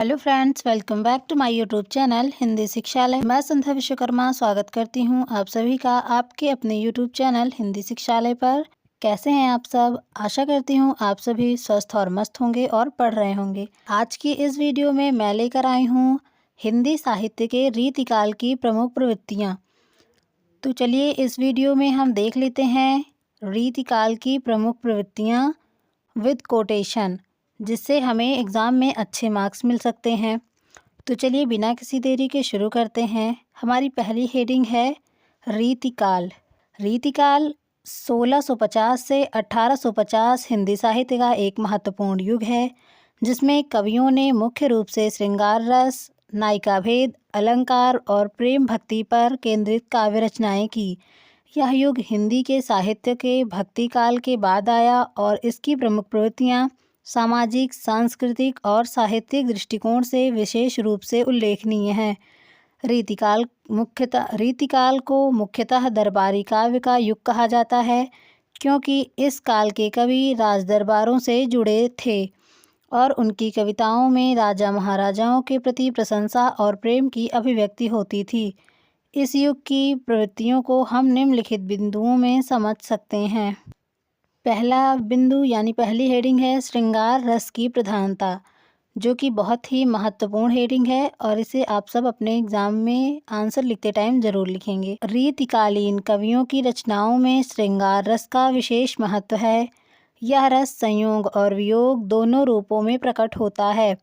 Hello friends, welcome back to my YouTube channel Hindi Shikshalaya. मैं संध्या विश्वकर्मा स्वागत करती हूं आप सभी का आपके अपने यूट्यूब चैनल हिंदी शिक्षालय पर। कैसे हैं आप सब? आशा करती हूं आप सभी स्वस्थ और मस्त होंगे और पढ़ रहे होंगे। आज की इस वीडियो में मैं लेकर आई हूं हिंदी साहित्य के रीतिकाल की प्रमुख प्रवृत्तियाँ। तो चलिए इस वीडियो में हम देख लेते हैं रीतिकाल की प्रमुख प्रवृत्तियाँ विद कोटेशन, जिससे हमें एग्ज़ाम में अच्छे मार्क्स मिल सकते हैं। तो चलिए बिना किसी देरी के शुरू करते हैं। हमारी पहली हेडिंग है रीतिकाल। रीतिकाल 1650 से 1850 हिंदी साहित्य का एक महत्वपूर्ण युग है, जिसमें कवियों ने मुख्य रूप से श्रृंगार रस, नायिका भेद, अलंकार और प्रेम भक्ति पर केंद्रित काव्य रचनाएँ की। यह युग हिंदी के साहित्य के भक्ति काल के बाद आया और इसकी प्रमुख प्रवृत्तियाँ सामाजिक, सांस्कृतिक और साहित्यिक दृष्टिकोण से विशेष रूप से उल्लेखनीय हैं। रीतिकाल को मुख्यतः दरबारी काव्य का युग कहा जाता है, क्योंकि इस काल के कवि राजदरबारों से जुड़े थे और उनकी कविताओं में राजा महाराजाओं के प्रति प्रशंसा और प्रेम की अभिव्यक्ति होती थी। इस युग की प्रवृत्तियों को हम निम्नलिखित बिंदुओं में समझ सकते हैं। पहला बिंदु यानी पहली हेडिंग है श्रृंगार रस की प्रधानता, जो कि बहुत ही महत्वपूर्ण हेडिंग है और इसे आप सब अपने एग्जाम में आंसर लिखते टाइम जरूर लिखेंगे। रीतिकालीन कवियों की रचनाओं में श्रृंगार रस का विशेष महत्व है। यह रस संयोग और वियोग दोनों रूपों में प्रकट होता है।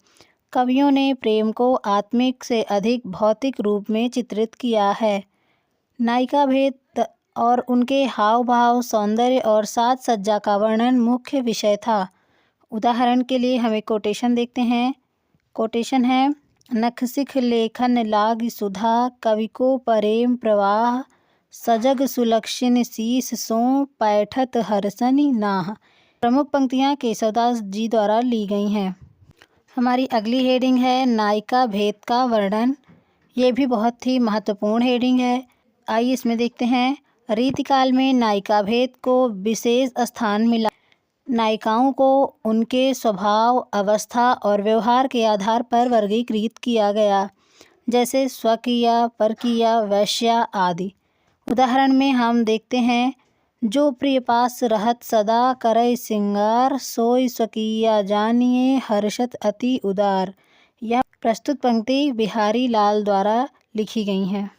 कवियों ने प्रेम को आत्मिक से अधिक भौतिक रूप में चित्रित किया है। नायिका भेद और उनके हाव भाव, सौंदर्य और साज सज्जा का वर्णन मुख्य विषय था। उदाहरण के लिए हमें कोटेशन देखते हैं। कोटेशन है, नखसिख लेखन लाग सुधा, कवि को प्रेम प्रवाह, सजग सुलक्षण शीस सो, पैठत हरसनि नाह। प्रमुख पंक्तियाँ केशवदास जी द्वारा ली गई हैं। हमारी अगली हेडिंग है नायिका भेद का वर्णन। ये भी बहुत ही महत्वपूर्ण हेडिंग है। आइए इसमें देखते हैं। रीतिकाल में नायिका भेद को विशेष स्थान मिला। नायिकाओं को उनके स्वभाव, अवस्था और व्यवहार के आधार पर वर्गीकृत किया गया, जैसे स्वकीया, परकीया, वैश्या आदि। उदाहरण में हम देखते हैं, जो प्रिय पास रहत सदा, करय सिंगार, सोई स्वकीया जानिए, हर्षत अति उदार। यह प्रस्तुत पंक्ति बिहारी लाल द्वारा लिखी गई हैं।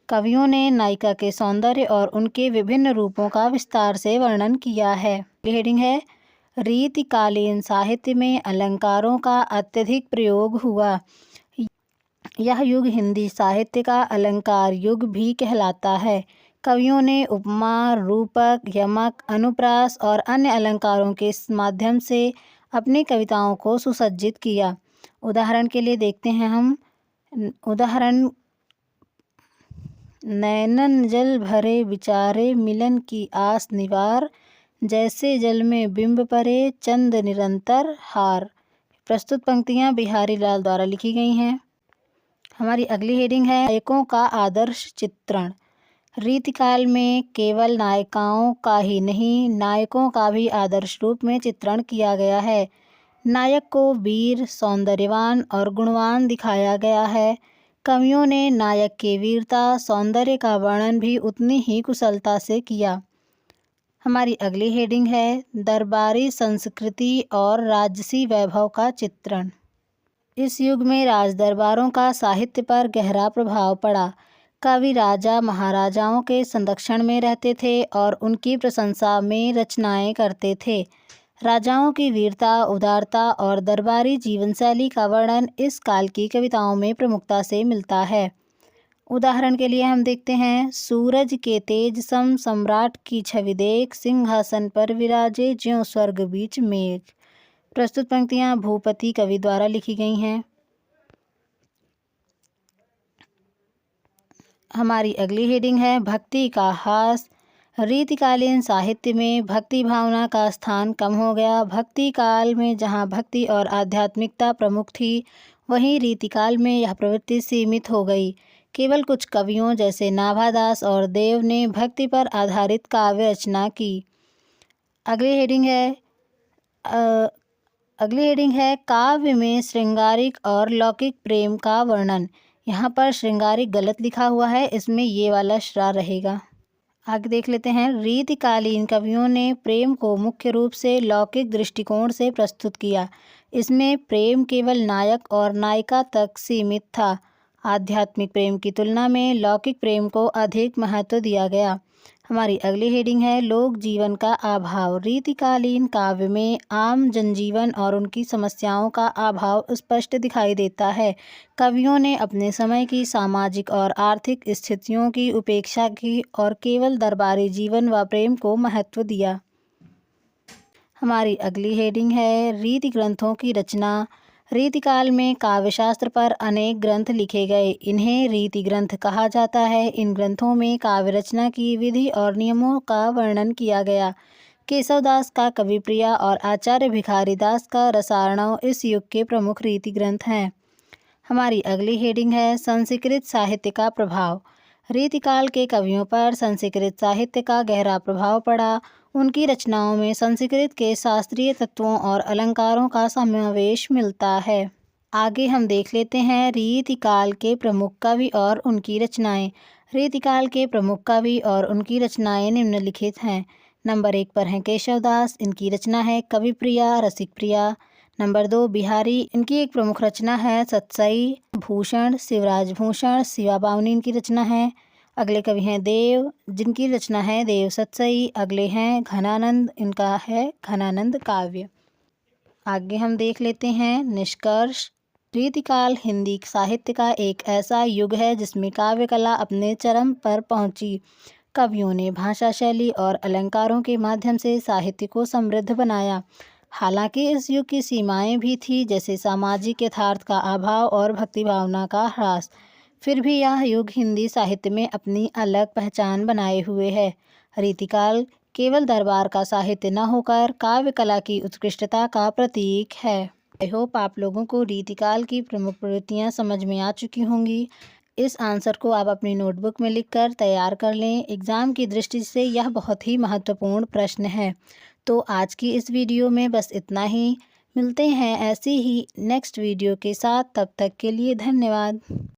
कवियों ने नायिका के सौंदर्य और उनके विभिन्न रूपों का विस्तार से वर्णन किया है। हेडिंग है रीतिकालीन साहित्य में अलंकारों का अत्यधिक प्रयोग हुआ। यह युग हिंदी साहित्य का अलंकार युग भी कहलाता है। कवियों ने उपमा, रूपक, यमक, अनुप्रास और अन्य अलंकारों के माध्यम से अपनी कविताओं को सुसज्जित किया। उदाहरण के लिए देखते हैं हम। उदाहरण, नैनन जल भरे विचारे, मिलन की आस निवार, जैसे जल में बिंब परे, चंद निरंतर हार। प्रस्तुत पंक्तियाँ बिहारी लाल द्वारा लिखी गई हैं। हमारी अगली हेडिंग है नायकों का आदर्श चित्रण। रीतिकाल में केवल नायिकाओं का ही नहीं, नायकों का भी आदर्श रूप में चित्रण किया गया है। नायक को वीर, सौंदर्यवान और गुणवान दिखाया गया है। कवियों ने नायक की वीरता, सौंदर्य का वर्णन भी उतनी ही कुशलता से किया। हमारी अगली हेडिंग है दरबारी संस्कृति और राजसी वैभव का चित्रण। इस युग में राजदरबारों का साहित्य पर गहरा प्रभाव पड़ा। कवि राजा महाराजाओं के संरक्षण में रहते थे और उनकी प्रशंसा में रचनाएं करते थे। राजाओं की वीरता, उदारता और दरबारी जीवनशैली का वर्णन इस काल की कविताओं में प्रमुखता से मिलता है। उदाहरण के लिए हम देखते हैं, सूरज के तेज सम सम्राट की छवि देख, सिंहासन पर विराजे ज्यों स्वर्ग बीच मेघ। प्रस्तुत पंक्तियां भूपति कवि द्वारा लिखी गई हैं। हमारी अगली हेडिंग है भक्ति का हास। रीतिकालीन साहित्य में भक्ति भावना का स्थान कम हो गया। भक्ति काल में जहाँ भक्ति और आध्यात्मिकता प्रमुख थी, वहीं रीतिकाल में यह प्रवृत्ति सीमित हो गई। केवल कुछ कवियों जैसे नाभादास और देव ने भक्ति पर आधारित काव्य रचना की। अगली हेडिंग है अगली हेडिंग है काव्य में श्रृंगारिक और लौकिक प्रेम का वर्णन। यहाँ पर श्रृंगारिक गलत लिखा हुआ है, इसमें ये वाला श्रा रहेगा। आगे देख लेते हैं। रीतिकालीन कवियों ने प्रेम को मुख्य रूप से लौकिक दृष्टिकोण से प्रस्तुत किया। इसमें प्रेम केवल नायक और नायिका तक सीमित था। आध्यात्मिक प्रेम की तुलना में लौकिक प्रेम को अधिक महत्व दिया गया। हमारी अगली हेडिंग है लोक जीवन का अभाव। रीतिकालीन काव्य में आम जनजीवन और उनकी समस्याओं का अभाव स्पष्ट दिखाई देता है। कवियों ने अपने समय की सामाजिक और आर्थिक स्थितियों की उपेक्षा की और केवल दरबारी जीवन व प्रेम को महत्व दिया। हमारी अगली हेडिंग है रीति ग्रंथों की रचना। रीतिकाल में काव्यशास्त्र पर अनेक ग्रंथ लिखे गए, इन्हें रीति ग्रंथ कहा जाता है। इन ग्रंथों में काव्य रचना की विधि और नियमों का वर्णन किया गया। केशवदास का कविप्रिया और आचार्य भिखारीदास का रसार्णव इस युग के प्रमुख रीति ग्रंथ हैं। हमारी अगली हेडिंग है संस्कृत साहित्य का प्रभाव। रीतिकाल के कवियों पर संस्कृत साहित्य का गहरा प्रभाव पड़ा। उनकी रचनाओं में संस्कृत के शास्त्रीय तत्वों और अलंकारों का समावेश मिलता है। आगे हम देख लेते हैं रीतिकाल के प्रमुख कवि और उनकी रचनाएं। रीतिकाल के प्रमुख कवि और उनकी रचनाएं निम्नलिखित हैं। नंबर 1 पर हैं केशवदास, इनकी रचना है कविप्रिया रसिकप्रिया। नंबर 2 बिहारी, इनकी एक प्रमुख रचना है सतसई भूषण शिवराज भूषण शिवा बावनी इनकी रचना है। अगले कवि हैं देव, जिनकी रचना है देव सतसई। अगले हैं घनानंद, इनका है घनानंद काव्य। आगे हम देख लेते हैं निष्कर्ष। रीतिकाल हिंदी साहित्य का एक ऐसा युग है जिसमें काव्य कला अपने चरम पर पहुंची। कवियों ने भाषा शैली और अलंकारों के माध्यम से साहित्य को समृद्ध बनाया। हालांकि इस युग की सीमाएं भी थी, जैसे सामाजिक यथार्थ का अभाव और भक्ति भावना का ह्रास। फिर भी यह युग हिंदी साहित्य में अपनी अलग पहचान बनाए हुए है। रीतिकाल केवल दरबार का साहित्य न होकर काव्य कला की उत्कृष्टता का प्रतीक है। आई होप आप लोगों को रीतिकाल की प्रमुख प्रवृत्तियाँ समझ में आ चुकी होंगी। इस आंसर को आप अपनी नोटबुक में लिखकर तैयार कर लें। एग्ज़ाम की दृष्टि से यह बहुत ही महत्वपूर्ण प्रश्न है। तो आज की इस वीडियो में बस इतना ही। मिलते हैं ऐसी ही नेक्स्ट वीडियो के साथ, तब तक के लिए धन्यवाद।